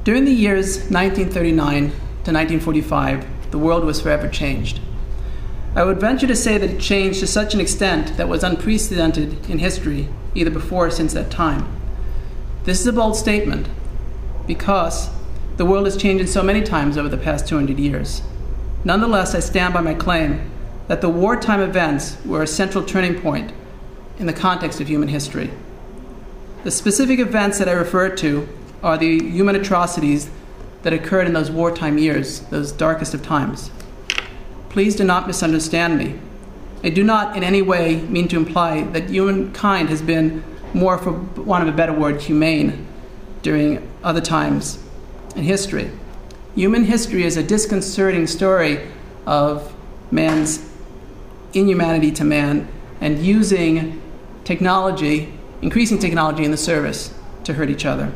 During the years 1939 to 1945, the world was forever changed. I would venture to say that it changed to such an extent that was unprecedented in history, either before or since that time. This is a bold statement, because the world has changed so many times over the past 200 years. Nonetheless, I stand by my claim that the wartime events were a central turning point in the context of human history. The specific events that I refer to are the human atrocities that occurred in those wartime years, those darkest of times. Please do not misunderstand me. I do not in any way mean to imply that humankind has been more, for want of a better word, humane during other times in history. Human history is a disconcerting story of man's inhumanity to man and using technology, increasing technology in the service to hurt each other.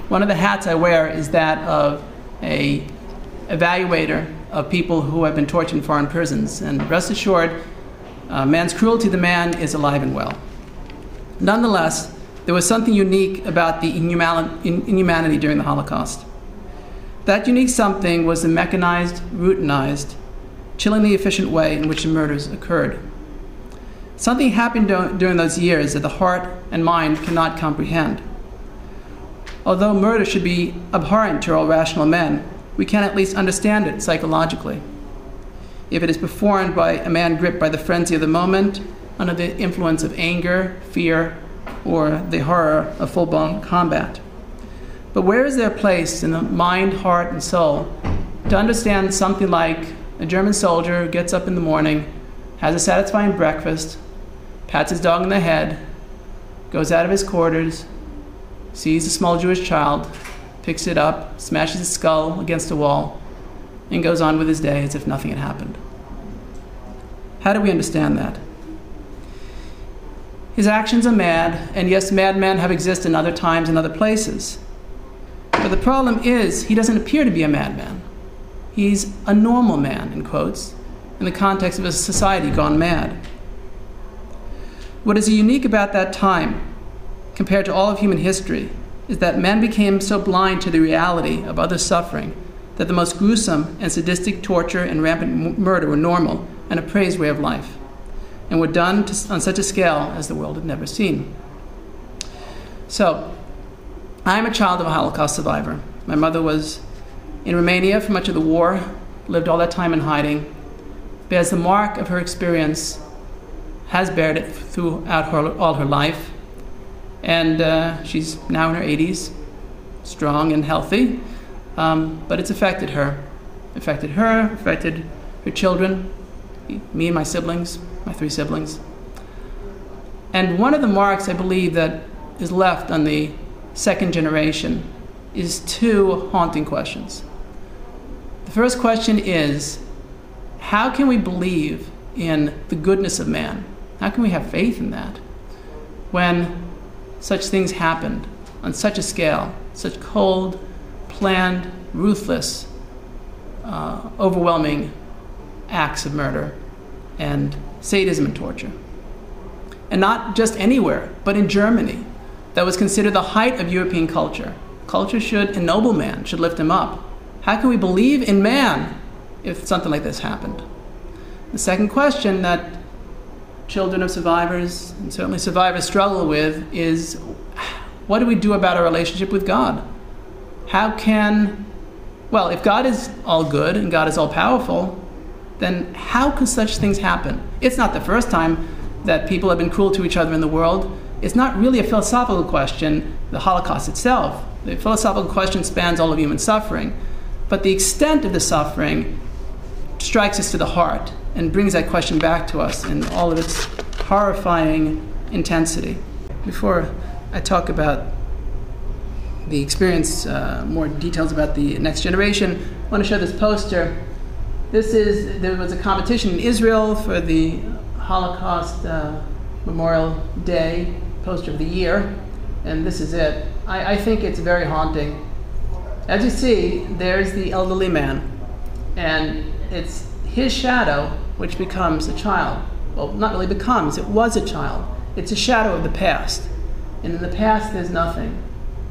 One of the hats I wear is that of an evaluator of people who have been tortured in foreign prisons. And rest assured, man's cruelty to man is alive and well. Nonetheless, there was something unique about the inhumanity during the Holocaust. That unique something was the mechanized, routinized, chillingly efficient way in which the murders occurred. Something happened during those years that the heart and mind cannot comprehend. Although murder should be abhorrent to all rational men, we can at least understand it psychologically. If it is performed by a man gripped by the frenzy of the moment, under the influence of anger, fear, or the horror of full-blown combat. But where is there a place in the mind, heart, and soul to understand something like a German soldier who gets up in the morning, has a satisfying breakfast, pats his dog on the head, goes out of his quarters, sees a small Jewish child, picks it up, smashes its skull against a wall, and goes on with his day as if nothing had happened? How do we understand that? His actions are mad, and yes, madmen have existed in other times and other places. But the problem is, he doesn't appear to be a madman. He's a normal man, in quotes, in the context of a society gone mad. What is unique about that time, compared to all of human history, is that men became so blind to the reality of other suffering that the most gruesome and sadistic torture and rampant murder were normal and a praised way of life, and were done on such a scale as the world had never seen. So, I'm a child of a Holocaust survivor. My mother was in Romania for much of the war, lived all that time in hiding, bears the mark of her experience, has bared it throughout all her life, and she's now in her 80s, strong and healthy, but it's affected her. Affected her children, me and my siblings, my 3 siblings. And one of the marks I believe that is left on the second generation is 2 haunting questions. The first question is, how can we believe in the goodness of man? How can we have faith in that when such things happened on such a scale, such cold, planned, ruthless, overwhelming acts of murder and sadism and torture? And not just anywhere, but in Germany, that was considered the height of European culture. Culture should ennoble man, should lift him up. How can we believe in man if something like this happened? The second question that children of survivors, and certainly survivors, struggle with is, what do we do about our relationship with God? If God is all good and God is all powerful, then how could such things happen? It's not the first time that people have been cruel to each other in the world. It's not really a philosophical question, the Holocaust itself. The philosophical question spans all of human suffering. But the extent of the suffering strikes us to the heart and brings that question back to us in all of its horrifying intensity. Before I talk about the experience, more details about the next generation, I want to show this poster. There was a competition in Israel for the Holocaust Memorial Day Poster of the Year, and this is it. I think it's very haunting. As you see, there's the elderly man, and it's his shadow which becomes a child. Well, not really becomes, it was a child. It's a shadow of the past. And in the past, there's nothing.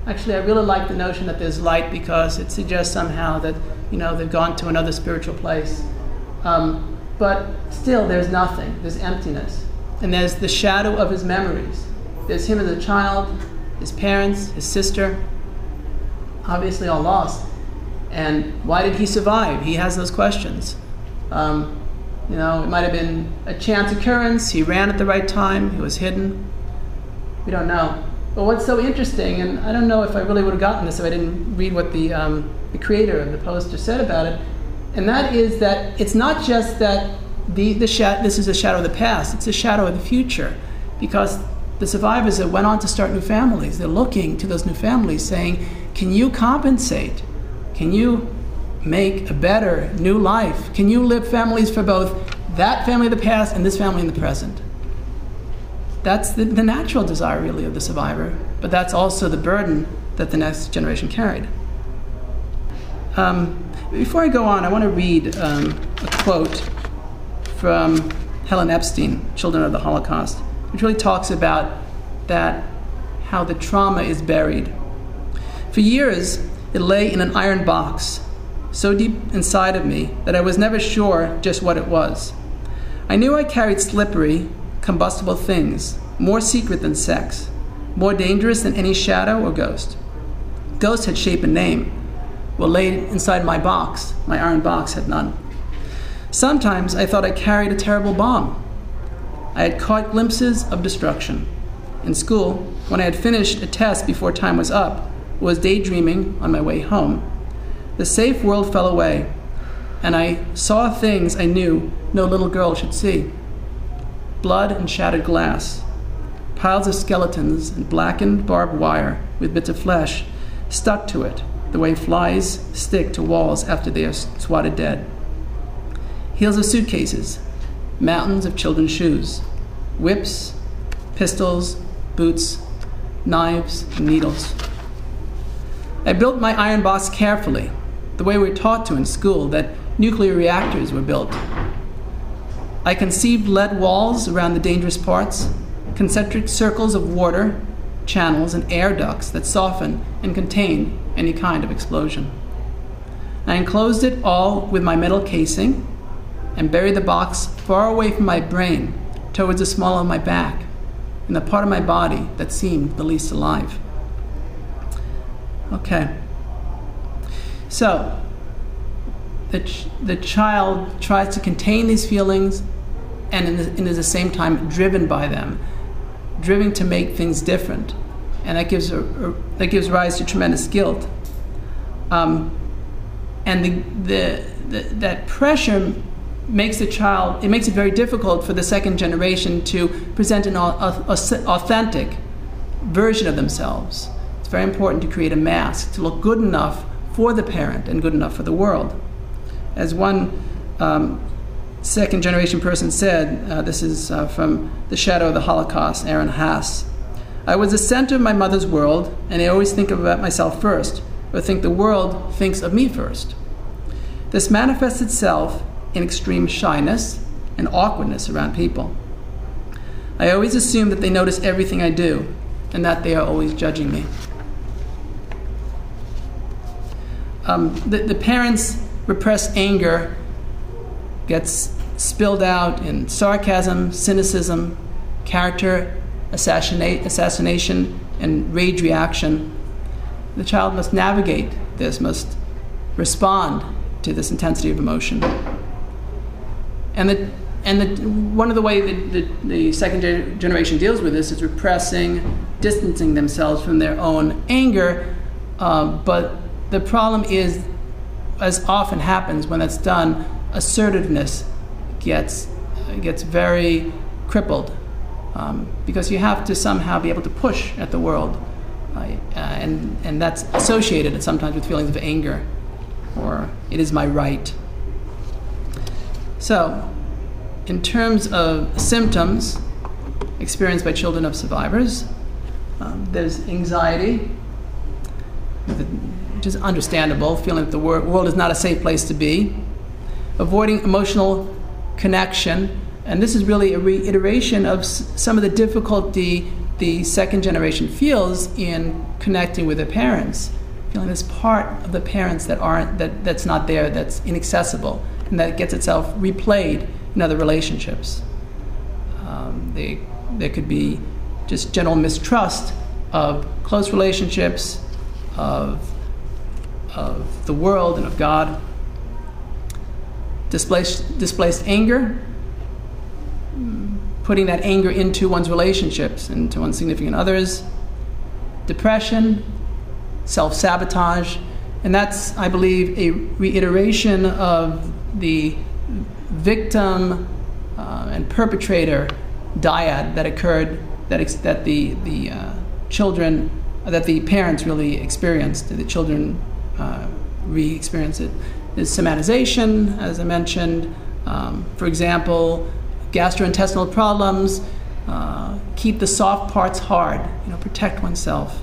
Actually, I really like the notion that there's light because it suggests somehow that, they've gone to another spiritual place. But still, there's nothing. There's emptiness. And there's the shadow of his memories. There's him as a child, his parents, his sister, obviously all lost. And why did he survive? He has those questions. It might have been a chance occurrence. He ran at the right time. He was hidden. We don't know. But what's so interesting, and I don't know if I really would have gotten this if I didn't read what the creator of the poster said about it, and that is that it's not just that this is a shadow of the past, it's a shadow of the future, because the survivors that went on to start new families, they're looking to those new families saying, can you compensate? Can you make a better new life? Can you live families for both that family of the past and this family in the present? That's the natural desire, really, of the survivor, but that's also the burden that the next generation carried. Before I go on, I want to read a quote from Helen Epstein, Children of the Holocaust, which really talks about how the trauma is buried. For years, it lay in an iron box, so deep inside of me that I was never sure just what it was. I knew I carried slippery, combustible things, more secret than sex, more dangerous than any shadow or ghost. Ghost had shape and name. What lay inside my box, my iron box, had none. Sometimes I thought I carried a terrible bomb. I had caught glimpses of destruction. In school, when I had finished a test before time was up, was daydreaming on my way home, the safe world fell away, and I saw things I knew no little girl should see. Blood and shattered glass, piles of skeletons and blackened barbed wire with bits of flesh stuck to it, the way flies stick to walls after they are swatted dead. Heels of suitcases, mountains of children's shoes, whips, pistols, boots, knives, and needles. I built my iron box carefully, the way we were taught to in school, that nuclear reactors were built. I conceived lead walls around the dangerous parts, concentric circles of water, channels, and air ducts that soften and contain any kind of explosion. I enclosed it all with my metal casing and buried the box far away from my brain, towards the small of my back, in the part of my body that seemed the least alive. Okay. So, the child tries to contain these feelings and is at the same time driven by them, driven to make things different. And that gives rise to tremendous guilt. And that pressure makes it very difficult for the second generation to present an authentic version of themselves. It's very important to create a mask, to look good enough for the parent and good enough for the world. As one second generation person said, this is from The Shadow of the Holocaust, Aaron Haas, I was the center of my mother's world, and I always think about myself first, or think the world thinks of me first. This manifests itself in extreme shyness and awkwardness around people. I always assume that they notice everything I do, and that they are always judging me. The parents' repressed anger gets spilled out in sarcasm, cynicism, character assassination, and rage reaction. The child must navigate this, must respond to this intensity of emotion. One of the ways the second generation deals with this is repressing, distancing themselves from their own anger, but the problem is, as often happens when that's done, assertiveness gets very crippled, because you have to somehow be able to push at the world, and that's associated sometimes with feelings of anger, or it is my right. So, in terms of symptoms experienced by children of survivors, there's anxiety, which is understandable, feeling that the world is not a safe place to be, avoiding emotional connection, and this is really a reiteration of some of the difficulty the second generation feels in connecting with their parents, feeling this part of the parents that's not there, that's inaccessible, and that gets itself replayed in other relationships. There could be just general mistrust of close relationships, of the world and of God. Displaced anger, putting that anger into one's relationships, into one's significant others. Depression, self-sabotage, and that's, I believe, a reiteration of the victim and perpetrator dyad that occurred, that the children, that the parents really experienced, the children re-experience it. There's somatization, as I mentioned. For example, gastrointestinal problems, keep the soft parts hard, protect oneself.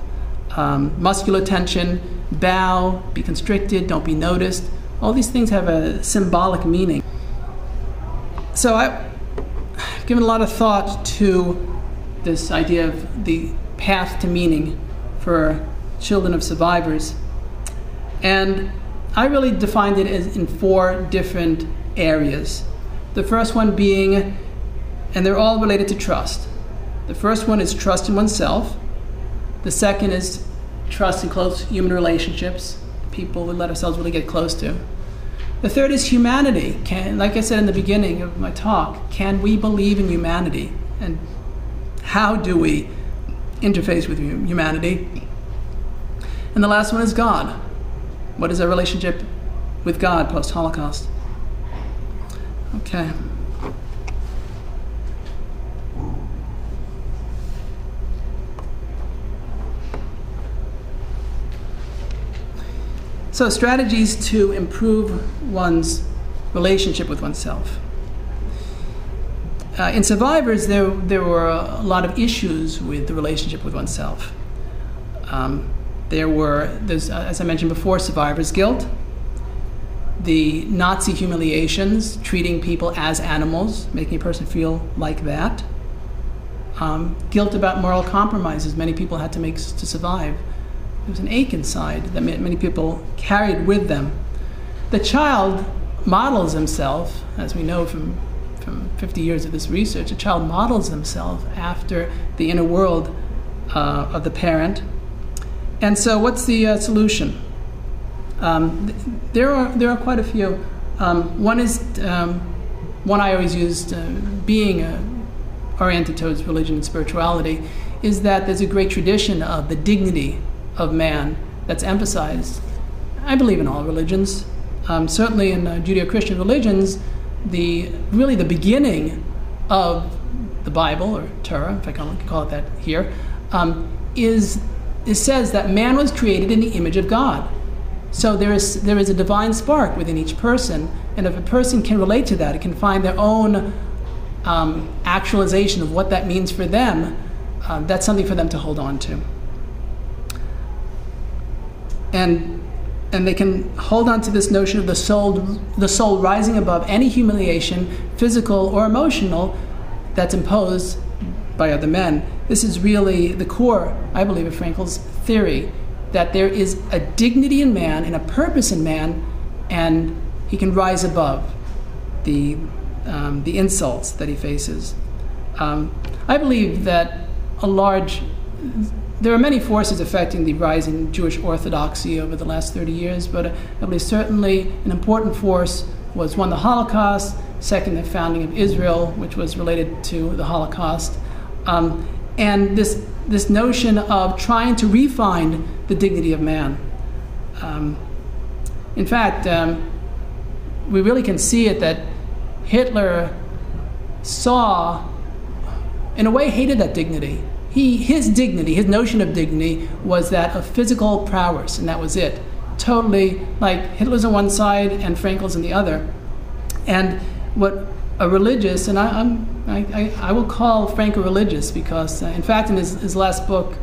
Muscular tension, bow, be constricted, don't be noticed. All these things have a symbolic meaning. So I've given a lot of thought to this idea of the path to meaning for children of survivors. And I really defined it as in 4 different areas. The first one being, and they're all related to trust. The first one is trust in oneself. The second is trust in close human relationships, people we let ourselves really get close to. The third is humanity. Like I said in the beginning of my talk, can we believe in humanity? And how do we interface with humanity? And the last one is God. What is our relationship with God post-Holocaust? Okay. So, strategies to improve one's relationship with oneself. In survivors, there were a lot of issues with the relationship with oneself. There's, as I mentioned before, survivor's guilt, the Nazi humiliations, treating people as animals, making a person feel like that, guilt about moral compromises many people had to make to survive. There was an ache inside that many people carried with them. The child models himself, as we know from 50 years of this research, a child models himself after the inner world of the parent. And so what's the solution? There are quite a few. One is, one I always used, being oriented towards religion and spirituality, is that there's a great tradition of the dignity of man that's emphasized, I believe, in all religions. Certainly in Judeo-Christian religions, really the beginning of the Bible, or Torah, if I can call it that here, it says that man was created in the image of God. So there is a divine spark within each person, and if a person can relate to that, it can find their own actualization of what that means for them, that's something for them to hold on to. And they can hold on to this notion of the soul rising above any humiliation, physical or emotional, that's imposed by other men. This is really the core, I believe, of Frankl's theory, that there is a dignity in man and a purpose in man, and he can rise above the insults that he faces. I believe that there are many forces affecting the rise in Jewish orthodoxy over the last 30 years, but I believe certainly an important force was, one, the Holocaust, second, the founding of Israel, which was related to the Holocaust, and this notion of trying to refine the dignity of man. In fact, we really can see it that Hitler saw, in a way, hated that dignity. His dignity, his notion of dignity, was that of physical prowess, and that was it. Totally, like Hitler's on one side and Frankl's on the other. And what a religious, and I will call Frank a religious, because in fact in his last book,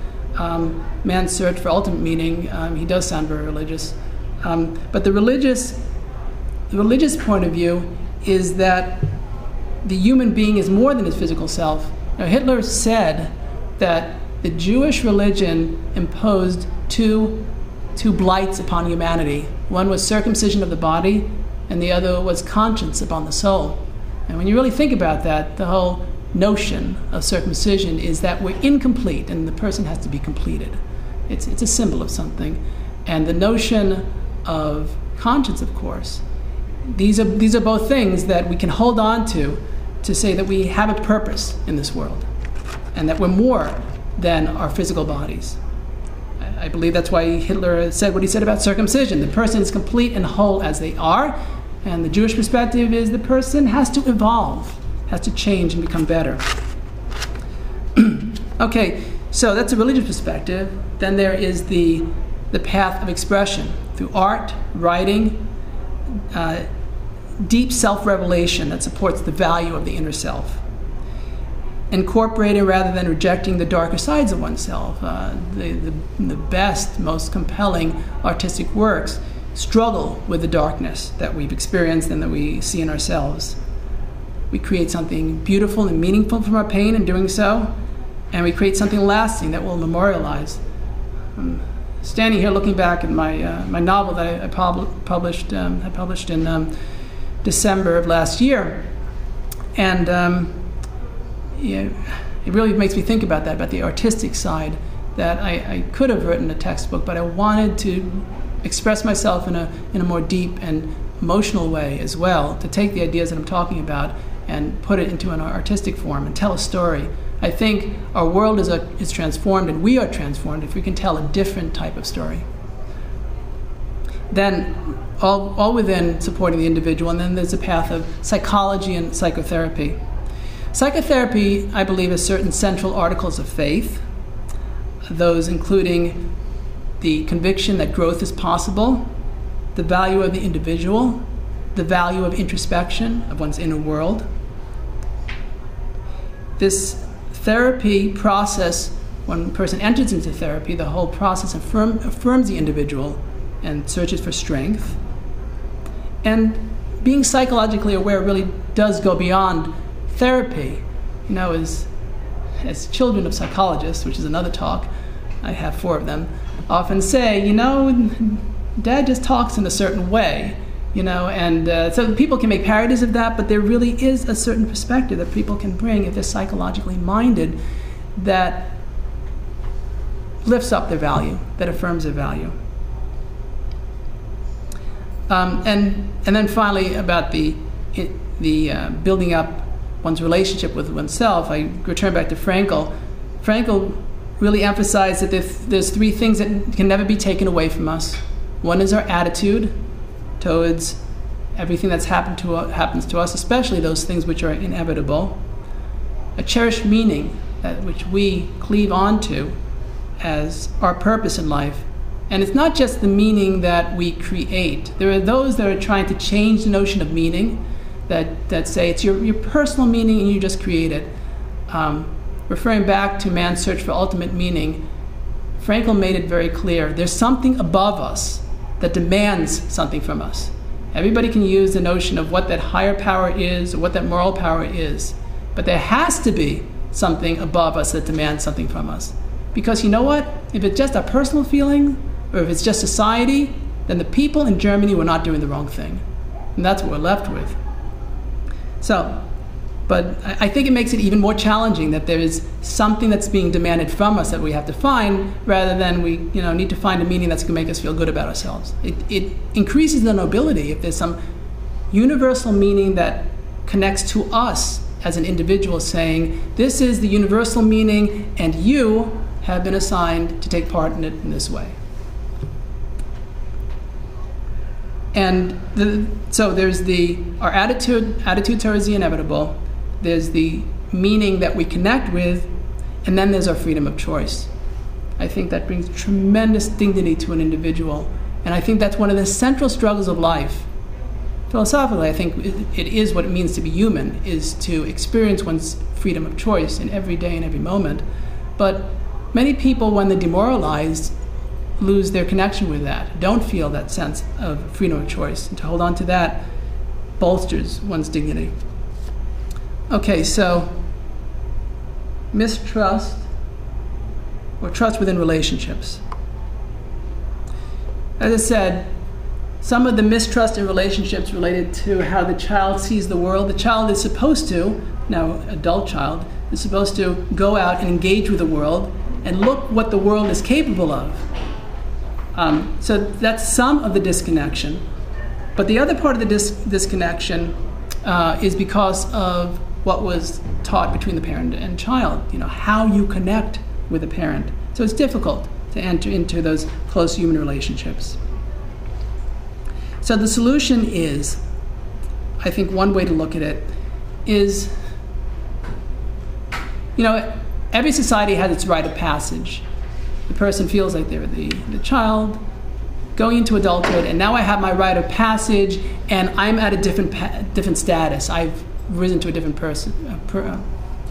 Man's Search for Ultimate Meaning, he does sound very religious. But the religious point of view is that the human being is more than his physical self. Now, Hitler said that the Jewish religion imposed two blights upon humanity. One was circumcision of the body, and the other was conscience upon the soul. And when you really think about that, the whole notion of circumcision is that we're incomplete and the person has to be completed. It's a symbol of something. And the notion of conscience, of course, these are both things that we can hold on to say that we have a purpose in this world and that we're more than our physical bodies. I believe that's why Hitler said what he said about circumcision. The person is complete and whole as they are, and the Jewish perspective is the person has to evolve, has to change and become better. Okay, so that's a religious perspective. Then there is the path of expression through art, writing, deep self-revelation that supports the value of the inner self. Incorporating rather than rejecting the darker sides of oneself. The best, most compelling artistic works struggle with the darkness that we've experienced and that we see in ourselves. We create something beautiful and meaningful from our pain in doing so, and we create something lasting that we'll memorialize. I'm standing here looking back at my novel that I published in December of last year, and yeah, it really makes me think about that, about the artistic side, that I could have written a textbook, but I wanted to express myself in a more deep and emotional way as well, to take the ideas that I'm talking about and put it into an artistic form and tell a story. I think our world is transformed, and we are transformed if we can tell a different type of story. Then all within supporting the individual, and then there's a path of psychology and psychotherapy. Psychotherapy, I believe, has certain central articles of faith, those including the conviction that growth is possible, the value of the individual, the value of introspection of one's inner world. This therapy process, when a person enters into therapy, the whole process affirms the individual and searches for strength. And being psychologically aware really does go beyond therapy. You know, as children of psychologists, which is another talk, I have 4 of them, often say, you know, Dad just talks in a certain way, you know, and so people can make parodies of that, but there really is a certain perspective that people can bring if they're psychologically minded that lifts up their value, that affirms their value. And then finally, about the building up one's relationship with oneself, I return back to Frankl. Frankl really emphasized that there's 3 things that can never be taken away from us. One is our attitude towards everything that's happens to us, especially those things which are inevitable. A cherished meaning which we cleave onto as our purpose in life. And it's not just the meaning that we create. There are those that are trying to change the notion of meaning, that say it's your personal meaning and you just create it. Referring back to man's search for ultimate meaning, Frankl made it very clear, there's something above us that demands something from us. Everybody can use the notion of what that higher power is or what that moral power is, but there has to be something above us that demands something from us. Because you know what? If it's just a personal feeling, or if it's just society, then the people in Germany were not doing the wrong thing. And that's what we're left with. So, but I think it makes it even more challenging that there is something that's being demanded from us that we have to find, rather than we need to find a meaning that's going to make us feel good about ourselves. It increases the nobility if there's some universal meaning that connects to us as an individual, saying, this is the universal meaning and you have been assigned to take part in it in this way. And so there's our attitude towards the inevitable, there's the meaning that we connect with, and then there's our freedom of choice. I think that brings tremendous dignity to an individual, and I think that's one of the central struggles of life. Philosophically, I think it is what it means to be human, is to experience one's freedom of choice in every day and every moment. But many people, when they're demoralized, lose their connection with that, don't feel that sense of freedom of choice. And to hold on to that bolsters one's dignity. Okay, so mistrust or trust within relationships. As I said, some of the mistrust in relationships related to how the child sees the world. The child is supposed to, now adult child, is supposed to go out and engage with the world and look what the world is capable of. So that's some of the disconnection. But the other part of the disconnection is because of what was taught between the parent and child, how you connect with a parent. So it's difficult to enter into those close human relationships. So the solution is, I think one way to look at it is, every society has its rite of passage. The person feels like they're the child going into adulthood, and now I have my rite of passage, and I'm at a different status. I've risen to a different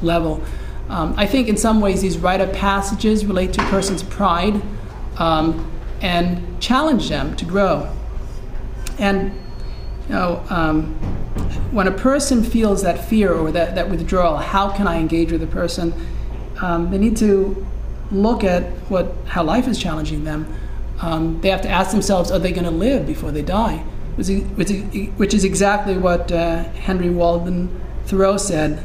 level. I think in some ways these rite of passages relate to a person's pride and challenge them to grow. And when a person feels that fear or that withdrawal, how can I engage with a person? They need to look at how life is challenging them. They have to ask themselves, are they going to live before they die? Which is exactly what Henry Walden Thoreau said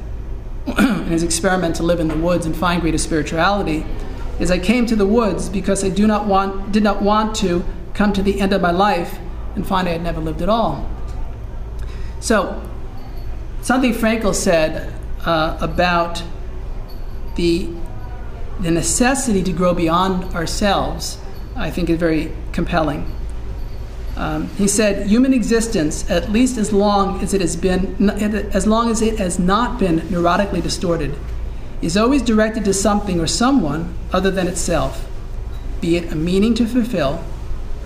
in his experiment to live in the woods and find greater spirituality. Is I came to the woods because I did not want to come to the end of my life and find I had never lived at all. So, something Frankl said about the necessity to grow beyond ourselves, I think is very compelling. He said, human existence, at least as long as it has not been neurotically distorted, is always directed to something or someone other than itself, be it a meaning to fulfill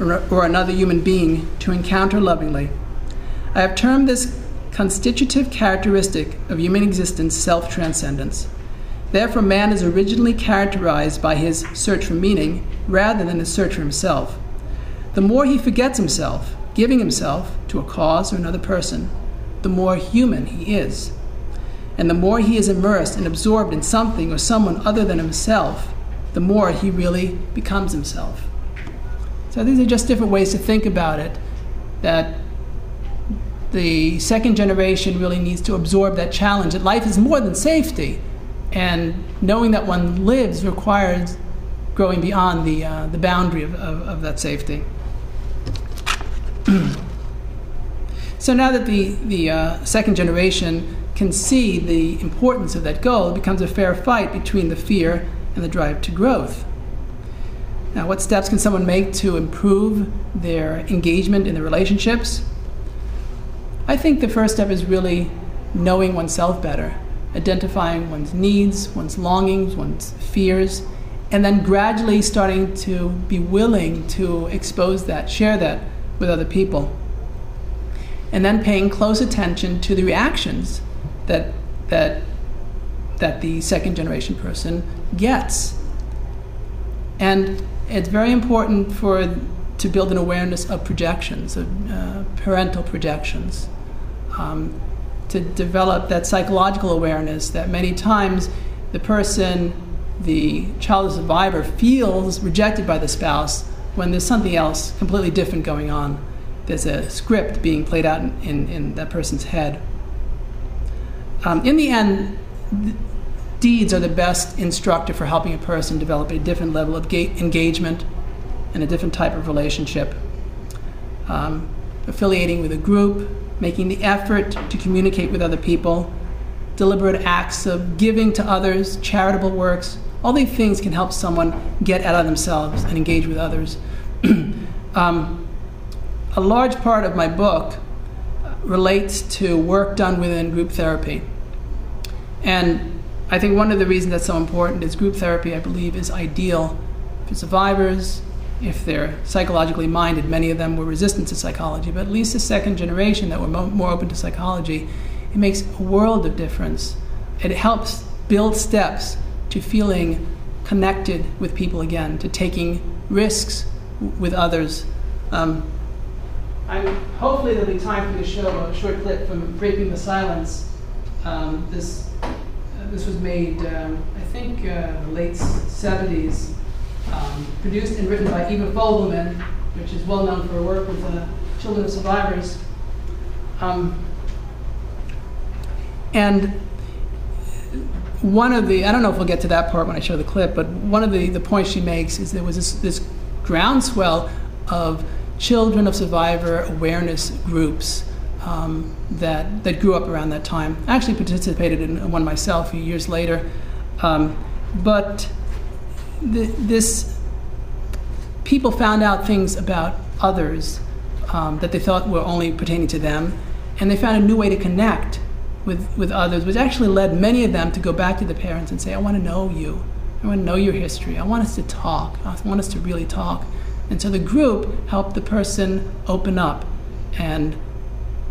or another human being to encounter lovingly. I have termed this constitutive characteristic of human existence self-transcendence. Therefore, man is originally characterized by his search for meaning rather than his search for himself. The more he forgets himself, giving himself to a cause or another person, the more human he is. And the more he is immersed and absorbed in something or someone other than himself, the more he really becomes himself. So these are just different ways to think about it, that the second generation really needs to absorb that challenge, that life is more than safety, and knowing that one lives requires growing beyond the boundary of that safety. So now that the second generation can see the importance of that goal, it becomes a fair fight between the fear and the drive to growth. Now, what steps can someone make to improve their engagement in the relationships? I think the first step is really knowing oneself better, identifying one's needs, one's longings, one's fears, and then gradually starting to be willing to expose that, share that with other people. And then paying close attention to the reactions that the second generation person gets. And it's very important to build an awareness of projections, of parental projections, to develop that psychological awareness that many times the child survivor feels rejected by the spouse when there's something else completely different going on. There's a script being played out in that person's head. In the end, deeds are the best instructor for helping a person develop a different level of engagement and a different type of relationship. Affiliating with a group, making the effort to communicate with other people, deliberate acts of giving to others, charitable works, all these things can help someone get out of themselves and engage with others. A large part of my book relates to work done within group therapy. And I think one of the reasons that's so important is group therapy, I believe, is ideal for survivors. If they're psychologically minded, many of them were resistant to psychology, but at least the second generation that were more open to psychology, it makes a world of difference. It helps build steps to feeling connected with people again, to taking risks with others. Hopefully there'll be time for me to show a short clip from Breaking the Silence. This was made, I think, late 70s. produced and written by Eva Fogelman, which is well known for her work with children of survivors. And one of the, I don't know if we'll get to that part when I show the clip, but one of the points she makes is there was this groundswell of children of survivor awareness groups that grew up around that time. I actually participated in one myself a few years later. But people found out things about others that they thought were only pertaining to them, and they found a new way to connect with others, which actually led many of them to go back to the parents and say, I want to know you. I want to know your history. I want us to talk. I want us to really talk. And so the group helped the person open up and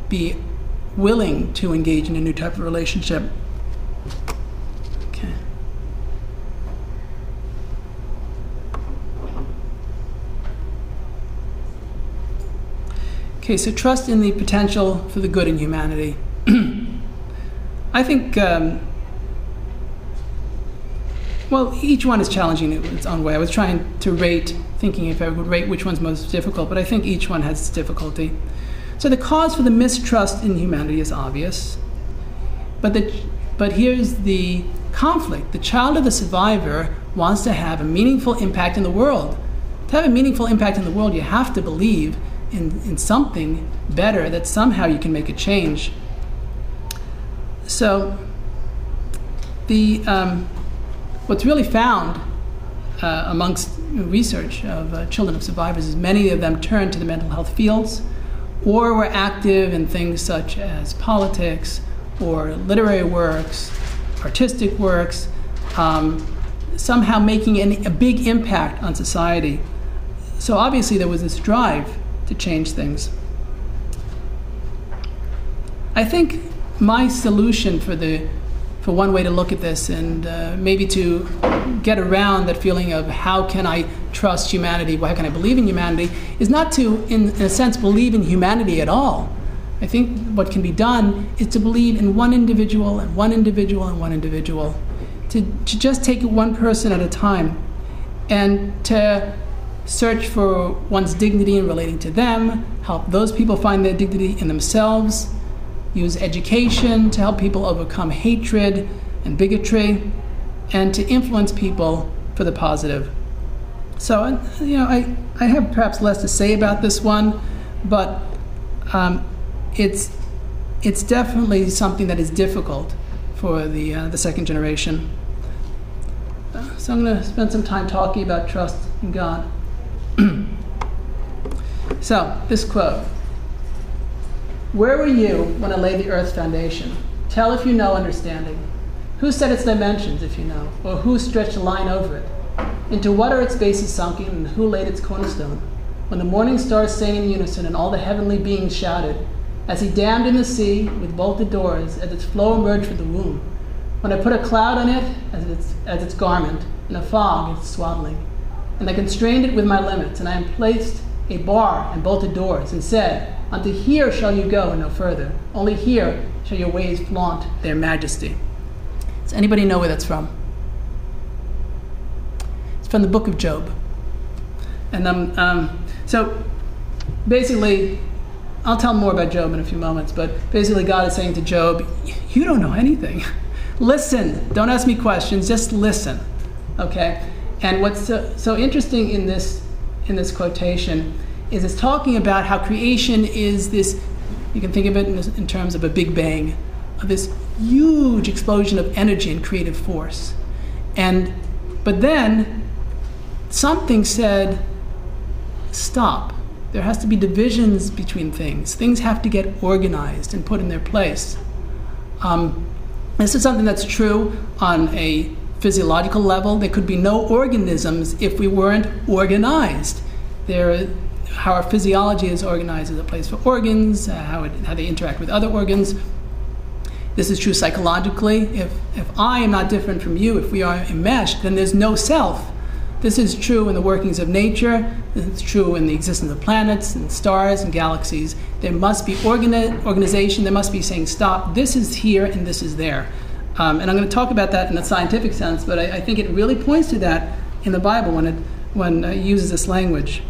be willing to engage in a new type of relationship. Okay. Okay, so trust in the potential for the good in humanity. I think, well, each one is challenging in its own way. I was trying to rate, thinking if I would rate which one's most difficult, but I think each one has its difficulty. So the cause for the mistrust in humanity is obvious, but here's the conflict. The child of the survivor wants to have a meaningful impact in the world. To have a meaningful impact in the world, you have to believe in something better, that somehow you can make a change. So what's really found amongst research of children of survivors is many of them turned to the mental health fields, or were active in things such as politics or literary works, artistic works, somehow making a big impact on society. So obviously there was this drive to change things. I think my solution for one way to look at this, and maybe to get around that feeling of how can I trust humanity, how can I believe in humanity, is not to, in a sense, believe in humanity at all. I think what can be done is to believe in one individual and one individual and one individual, to just take it one person at a time, and to search for one's dignity in relating to them, help those people find their dignity in themselves, use education to help people overcome hatred and bigotry, and to influence people for the positive. So, I have perhaps less to say about this one, but it's definitely something that is difficult for the second generation. So I'm going to spend some time talking about trust in God. So, this quote. Where were you when I laid the earth's foundation? Tell if you know understanding. Who set its dimensions, if you know? Or who stretched a line over it? Into what are its bases sunken, and who laid its cornerstone? When the morning stars sang in unison, and all the heavenly beings shouted, as he dammed in the sea with bolted doors, as its flow emerged from the womb. When I put a cloud on it as its garment, and a fog its swaddling. And I constrained it with my limits, and I placed a bar and bolted doors, and said, unto here shall you go and no further. Only here shall your ways flaunt their majesty. Does anybody know where that's from? It's from the book of Job. And so basically, I'll tell more about Job in a few moments, but basically God is saying to Job, you don't know anything. Listen, don't ask me questions, just listen, okay? And what's so interesting in this quotation is it's talking about how creation is this, you can think of it in terms of a big bang, of this huge explosion of energy and creative force. But then something said, stop. There has to be divisions between things. Things have to get organized and put in their place. This is something that's true on a physiological level. There could be no organisms if we weren't organized. How our physiology is organized as a place for organs, how they interact with other organs. This is true psychologically. If I am not different from you, if we are enmeshed, then there's no self. This is true in the workings of nature. It's true in the existence of planets and stars and galaxies. There must be organization. There must be saying, stop, this is here and this is there. And I'm going to talk about that in a scientific sense, but I think it really points to that in the Bible when when he uses this language.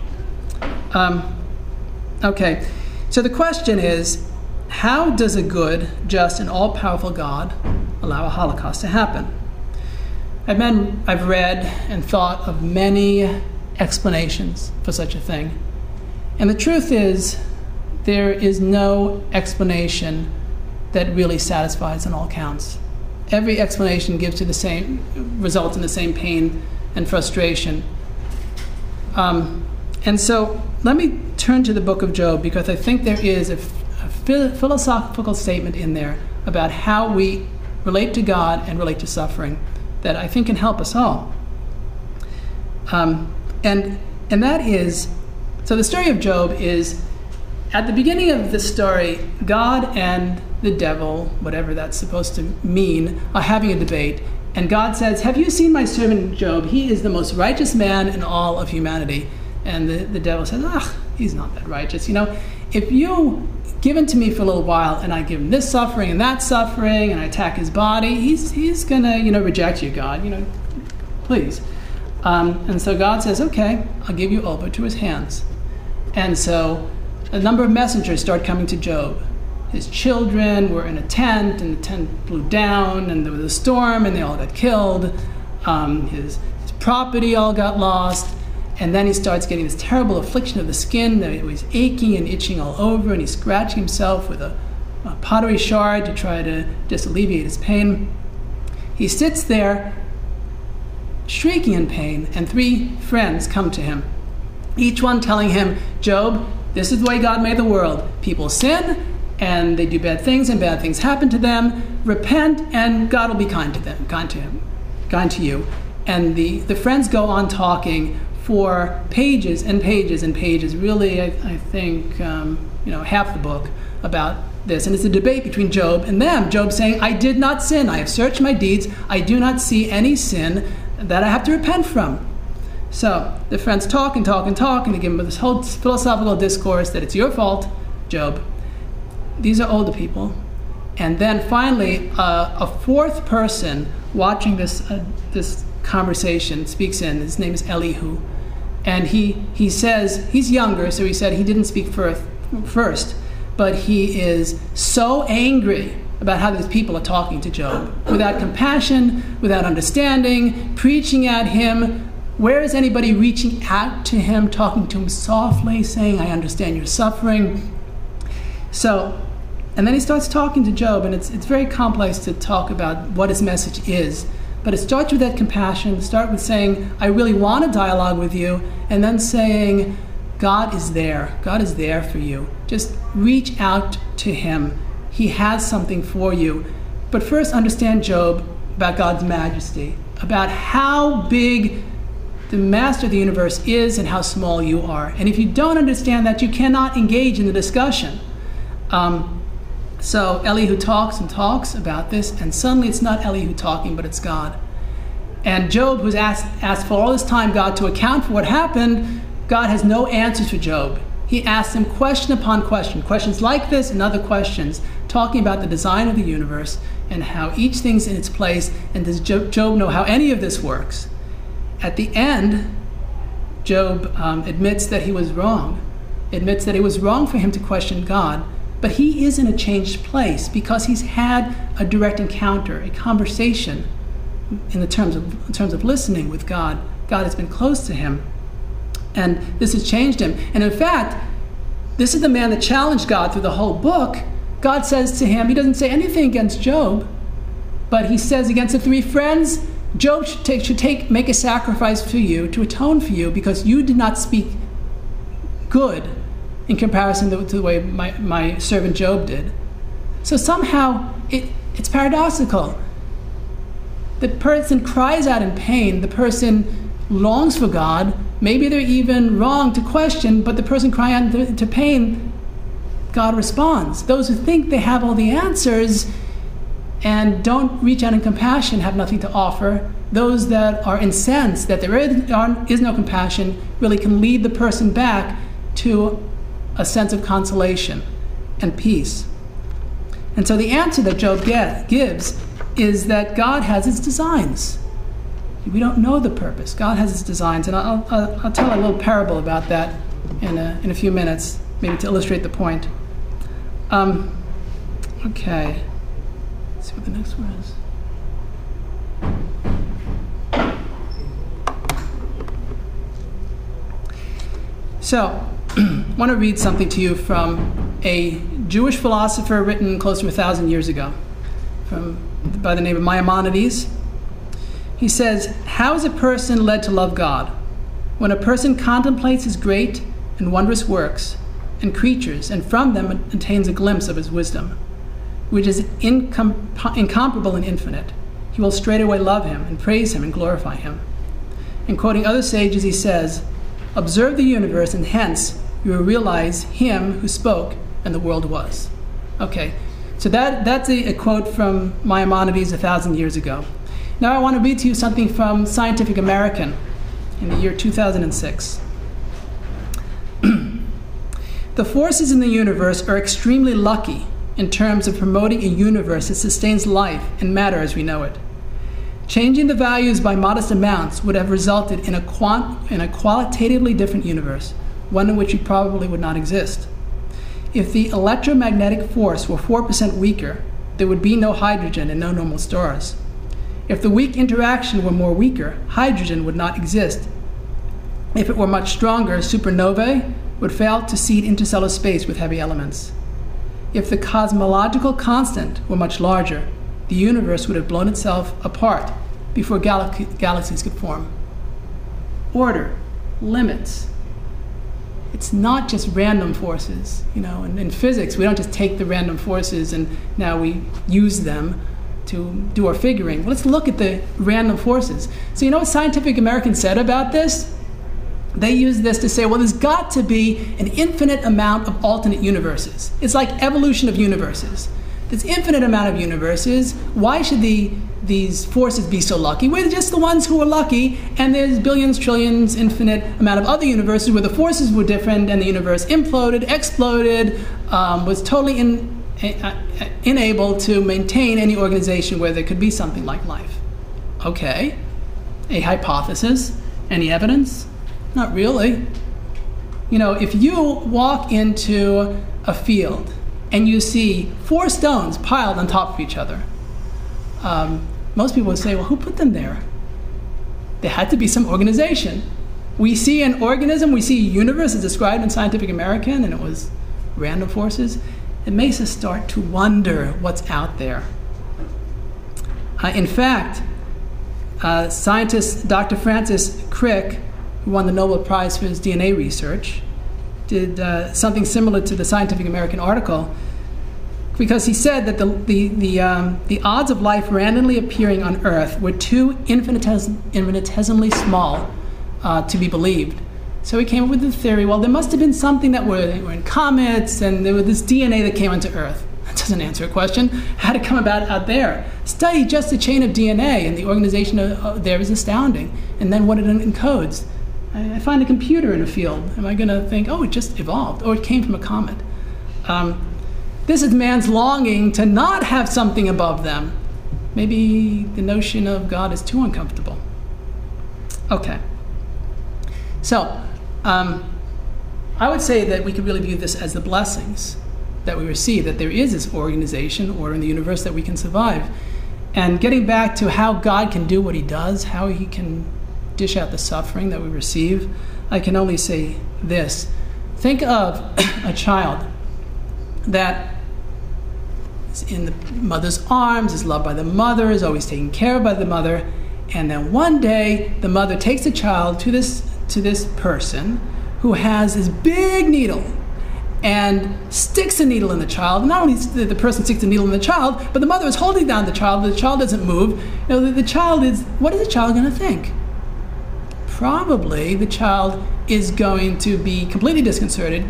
Okay, so the question is, how does a good, just, and all-powerful God allow a Holocaust to happen? I've read and thought of many explanations for such a thing. And the truth is, there is no explanation that really satisfies on all counts. Every explanation results in the same pain and frustration. And so let me turn to the book of Job, because I think there is a philosophical statement in there about how we relate to God and relate to suffering that I think can help us all. And that is, so the story of Job is, at the beginning of the story, God and the devil, whatever that's supposed to mean, are having a debate. And God says, "Have you seen my servant Job? He is the most righteous man in all of humanity." And the devil says, he's not that righteous. If you give him to me for a little while and I give him this suffering and that suffering and I attack his body, he's going to, reject you, God. Please. And so God says, okay, I'll give you over to his hands. And so a number of messengers start coming to Job. His children were in a tent, and the tent blew down, and there was a storm, and they all got killed. His property all got lost. And then he starts getting this terrible affliction of the skin that he's aching and itching all over, and he's scratching himself with a pottery shard to try to just alleviate his pain. He sits there shrieking in pain, and 3 friends come to him, each one telling him, "Job, this is the way God made the world. People sin, and they do bad things, and bad things happen to them. Repent, and God will be kind to them, kind to you." And the friends go on talking for pages and pages and pages, really, I think, half the book about this. And it's a debate between Job and them. Job saying, "I did not sin. I have searched my deeds. I do not see any sin that I have to repent from." So the friends talk and talk and talk, and they give him this whole philosophical discourse that it's your fault, Job. These are older people. And then finally, a 4th person watching this conversation speaks in. His name is Elihu. And he says, he's younger, so he said he didn't speak first, but he is so angry about how these people are talking to Job, without compassion, without understanding, preaching at him. Where is anybody reaching out to him, talking to him softly, saying, "I understand your suffering"? So, and then he starts talking to Job, and it's very complex to talk about what his message is. But it starts with that compassion, start with saying, "I really want a dialogue with you," and then saying, God is there. God is there for you. Just reach out to him. He has something for you. But first understand, Job, about God's majesty, about how big the master of the universe is and how small you are. And if you don't understand that, you cannot engage in the discussion. So Elihu talks and talks about this, and suddenly it's not Elihu talking, but it's God. And Job, who's asked for all this time God to account for what happened, God has no answers for Job. He asks him question upon question, questions like this and other questions, talking about the design of the universe and how each thing's in its place, and does Job know how any of this works? At the end, Job admits that he was wrong, admits that it was wrong for him to question God, but he is in a changed place because he's had a direct encounter, a conversation in terms of listening with God. God has been close to him, and this has changed him. And in fact, this is the man that challenged God through the whole book. God says to him, he doesn't say anything against Job, but he says against the 3 friends, Job should make a sacrifice for you to atone for you because you did not speak good in comparison to the way my servant Job did. So somehow it's paradoxical. The person cries out in pain. The person longs for God. Maybe they're even wrong to question, but the person crying out into pain, God responds. Those who think they have all the answers and don't reach out in compassion have nothing to offer. Those that are incensed that there is no compassion really can lead the person back to a sense of consolation and peace. And so the answer that Job gives is that God has his designs. We don't know the purpose. God has his designs, and I'll tell a little parable about that in a few minutes, maybe to illustrate the point. Okay. Let's see what the next one is. So, I want to read something to you from a Jewish philosopher written close to 1,000 years ago, by the name of Maimonides. He says, "How is a person led to love God? When a person contemplates his great and wondrous works and creatures, and from them attains a glimpse of his wisdom, which is incomparable and infinite, he will straightway love him and praise him and glorify him." And quoting other sages, he says, "Observe the universe, and hence you will realize him who spoke and the world was." Okay, so that's a quote from Maimonides 1,000 years ago. Now I want to read to you something from Scientific American in the year 2006. "The forces in the universe are extremely lucky in terms of promoting a universe that sustains life and matter as we know it. Changing the values by modest amounts would have resulted in a qualitatively different universe, one in which we probably would not exist. If the electromagnetic force were 4% weaker, there would be no hydrogen and no normal stars. If the weak interaction were more weaker, hydrogen would not exist. If it were much stronger, supernovae would fail to seed interstellar space with heavy elements. If the cosmological constant were much larger, the universe would have blown itself apart before galaxies could form. Order, limits. It's not just random forces. In physics, we don't just take the random forces and now we use them to do our figuring. Well, let's look at the random forces. So you know what Scientific American said about this? They used this to say, well, there's got to be an infinite amount of alternate universes. It's like evolution of universes. There's infinite amount of universes. Why should these forces be so lucky? We're just the ones who are lucky, and there's billions, trillions, infinite amount of other universes where the forces were different and the universe imploded, exploded, was totally unable to maintain any organization where there could be something like life. Okay, a hypothesis. Any evidence? Not really. If you walk into a field and you see 4 stones piled on top of each other, most people would say, well, who put them there? There had to be some organization. We see an organism, we see a universe as described in Scientific American, and it was random forces. It makes us start to wonder what's out there. In fact, scientist Dr. Francis Crick, who won the Nobel Prize for his DNA research, did something similar to the Scientific American article, because he said that the odds of life randomly appearing on Earth were too infinitesimally small to be believed. So he came up with the theory, well, there must have been something that were in comets, and there was this DNA that came onto Earth. That doesn't answer a question. How did it come about out there? Study just the chain of DNA, and the organization there is astounding. And then what it encodes. I find a computer in a field. Am I going to think, oh, it just evolved, or it came from a comet? This is man's longing to not have something above them. Maybe the notion of God is too uncomfortable. Okay. So, I would say that we could really view this as the blessings that we receive, that there is this organization, order in the universe that we can survive. And getting back to how God can do what he does, how he can dish out the suffering that we receive, I can only say this. Think of a child that is in the mother's arms, is loved by the mother, is always taken care of by the mother, and then one day the mother takes the child to this person who has this big needle and sticks a needle in the child. Not only the person sticks a needle in the child, but the mother is holding down the child doesn't move. The child is, what is the child going to think? Probably the child is going to be completely disconcerted,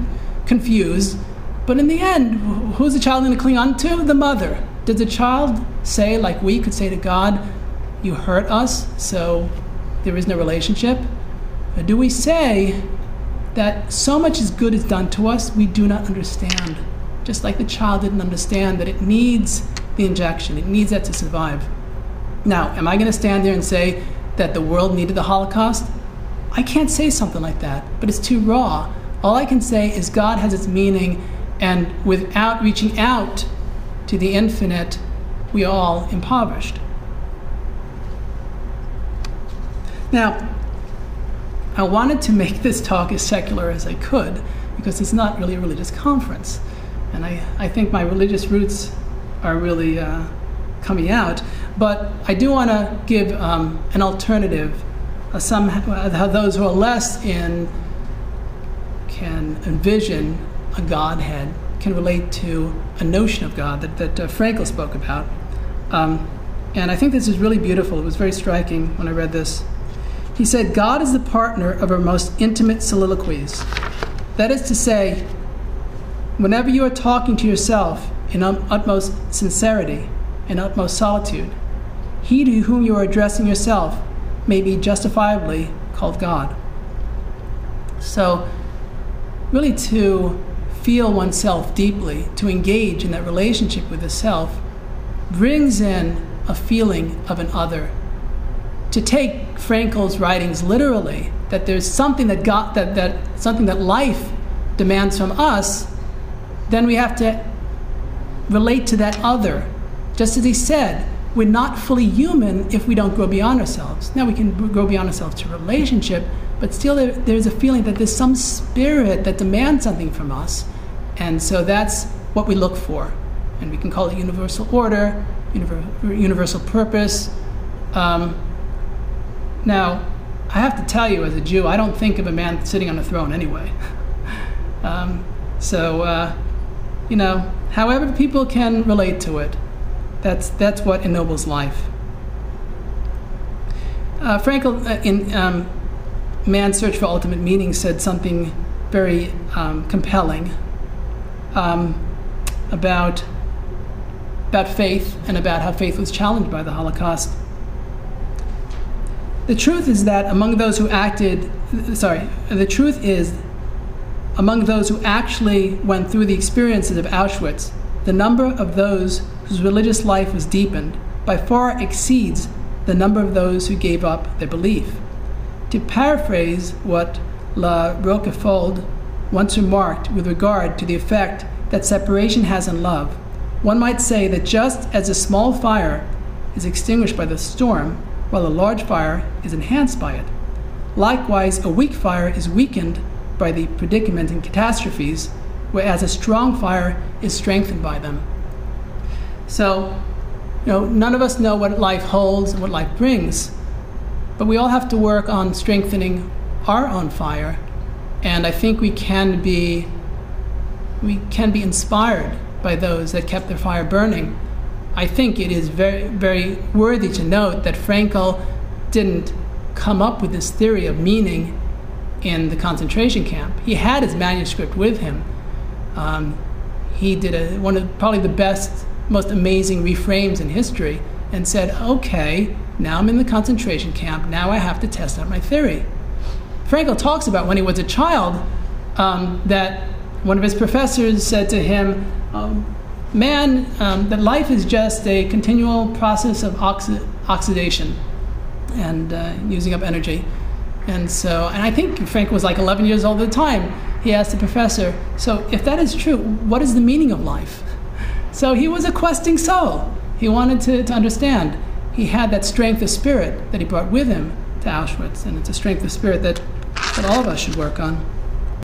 confused, but in the end, who's the child going to cling on to? The mother. Does the child say, like we could say to God, you hurt us, so there is no relationship? Or do we say that so much as good is done to us, we do not understand? Just like the child didn't understand that it needs the injection, it needs that to survive. Now, am I going to stand there and say that the world needed the Holocaust? I can't say something like that, but it's too raw. All I can say is God has its meaning, and without reaching out to the infinite, we are all impoverished. Now, I wanted to make this talk as secular as I could, because it's not really a religious conference. And I think my religious roots are really coming out. But I do want to give an alternative. How those who are less in can envision a Godhead, can relate to a notion of God that Frankl spoke about. And I think this is really beautiful. It was very striking when I read this. He said, God is the partner of our most intimate soliloquies. That is to say, whenever you are talking to yourself in utmost sincerity and utmost solitude, he to whom you are addressing yourself may be justifiably called God. So, really to feel oneself deeply, to engage in that relationship with the self, brings in a feeling of an other. To take Frankl's writings literally, that there's something that life demands from us, then we have to relate to that other. Just as he said, we're not fully human if we don't grow beyond ourselves. Now we can grow beyond ourselves to relationship, but still there's a feeling that there's some spirit that demands something from us. And so that's what we look for. And we can call it universal order, universal purpose. Now, I have to tell you, as a Jew, I don't think of a man sitting on a throne anyway. However people can relate to it, that's what ennobles life. Frankl, in Man's Search for Ultimate Meaning, said something very compelling about faith and about how faith was challenged by the Holocaust. The truth is among those who actually went through the experiences of Auschwitz, the number of those whose religious life was deepened by far exceeds the number of those who gave up their belief. To paraphrase what La Roquefold once remarked with regard to the effect that separation has on love, one might say that just as a small fire is extinguished by the storm, while a large fire is enhanced by it, likewise a weak fire is weakened by the predicament and catastrophes, whereas a strong fire is strengthened by them. So, none of us know what life holds and what life brings, but we all have to work on strengthening our own fire, and I think we can be inspired by those that kept their fire burning. I think it is very, very worthy to note that Frankl didn't come up with this theory of meaning in the concentration camp. He had his manuscript with him. He did one of probably the best, most amazing reframes in history, and said, okay, now I'm in the concentration camp, now I have to test out my theory. Frankl talks about when he was a child, that one of his professors said to him, that life is just a continual process of oxidation and using up energy. And I think Frankl was like 11 years old at the time. He asked the professor, so if that is true, what is the meaning of life? So he was a questing soul. He wanted to understand. He had that strength of spirit that he brought with him to Auschwitz, and it's a strength of spirit that all of us should work on.